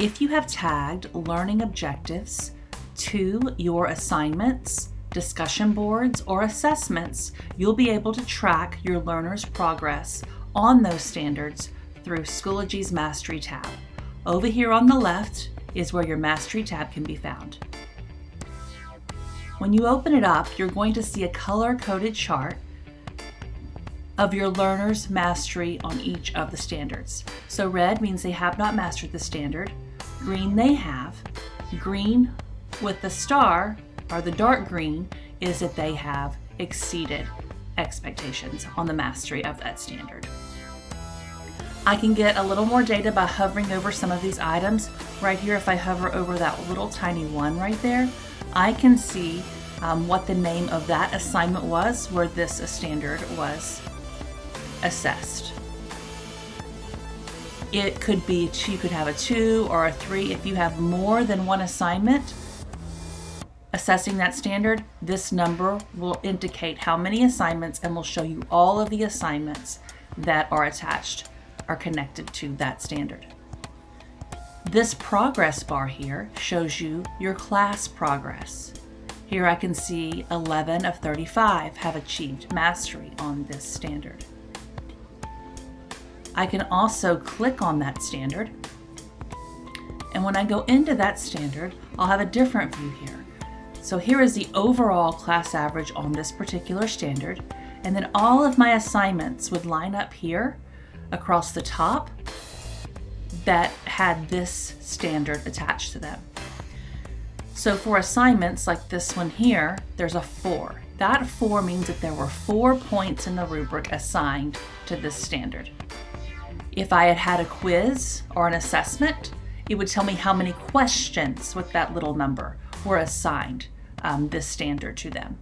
if you have tagged learning objectives to your assignments, discussion boards, or assessments, you'll be able to track your learners' progress on those standards through Schoology's Mastery tab. Over here on the left is where your Mastery tab can be found. When you open it up, you're going to see a color-coded chart of your learners' mastery on each of the standards. So red means they have not mastered the standard, green they have, green with the star, or the dark green, is that they have exceeded expectations on the mastery of that standard. I can get a little more data by hovering over some of these items. Right here, if I hover over that little tiny one right there, I can see what the name of that assignment was where this standard was assessed. It could be, you could have a 2 or a 3. If you have more than one assignment assessing that standard, this number will indicate how many assignments and will show you all of the assignments that are attached or connected to that standard. This progress bar here shows you your class progress. Here I can see 11 of 35 have achieved mastery on this standard. I can also click on that standard, and when I go into that standard, I'll have a different view here. So here is the overall class average on this particular standard, and then all of my assignments would line up here across the top that had this standard attached to them. So for assignments like this one here, there's a 4. That 4 means that there were 4 points in the rubric assigned to this standard. If I had had a quiz or an assessment, it would tell me how many questions with that little number were assigned this standard to them.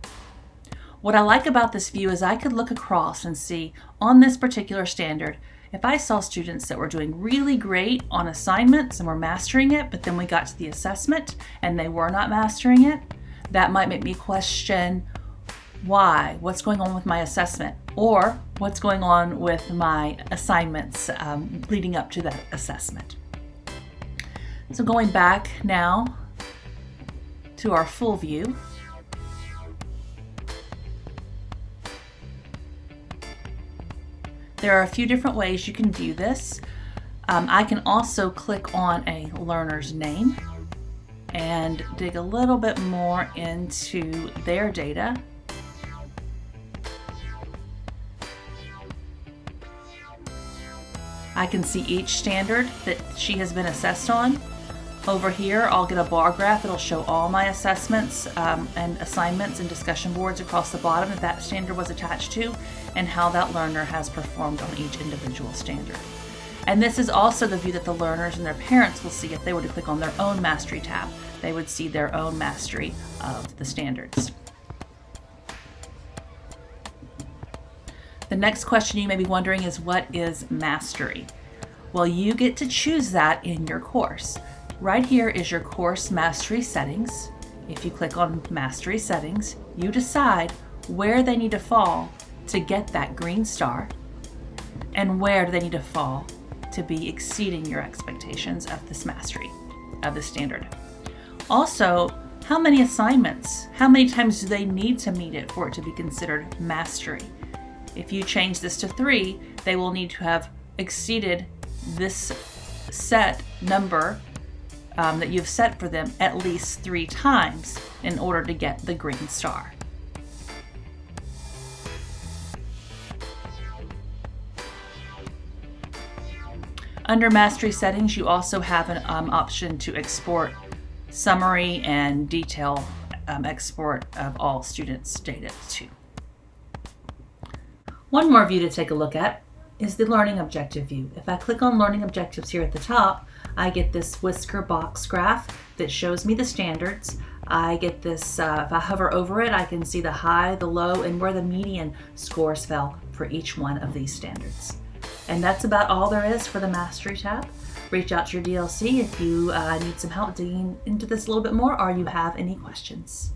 What I like about this view is I could look across and see on this particular standard, if I saw students that were doing really great on assignments and were mastering it, but then we got to the assessment and they were not mastering it, that might make me question why, what's going on with my assessment, or what's going on with my assignments leading up to that assessment. So going back now to our full view, there are a few different ways you can view this. I can also click on a learner's name and dig a little bit more into their data. I can see each standard that she has been assessed on. Over here, I'll get a bar graph. It'll show all my assessments and assignments and discussion boards across the bottom that that standard was attached to, and how that learner has performed on each individual standard. And this is also the view that the learners and their parents will see if they were to click on their own mastery tab. They would see their own mastery of the standards. The next question you may be wondering is, what is mastery? Well, you get to choose that in your course. Right here is your course mastery settings. If you click on mastery settings, you decide where they need to fall to get that green star, and where do they need to fall to be exceeding your expectations of this mastery of the standard. Also, how many assignments, how many times do they need to meet it for it to be considered mastery? If you change this to 3, they will need to have exceeded this set number that you've set for them at least 3 times in order to get the green star. Under Mastery Settings, you also have an option to export summary and detail export of all students' data too. One more view to take a look at is the Learning Objective view. If I click on Learning Objectives here at the top, I get this whisker box graph that shows me the standards. I get this, if I hover over it, I can see the high, the low, and where the median scores fell for each one of these standards. And that's about all there is for the Mastery tab. Reach out to your DLC if you need some help digging into this a little bit more, or you have any questions.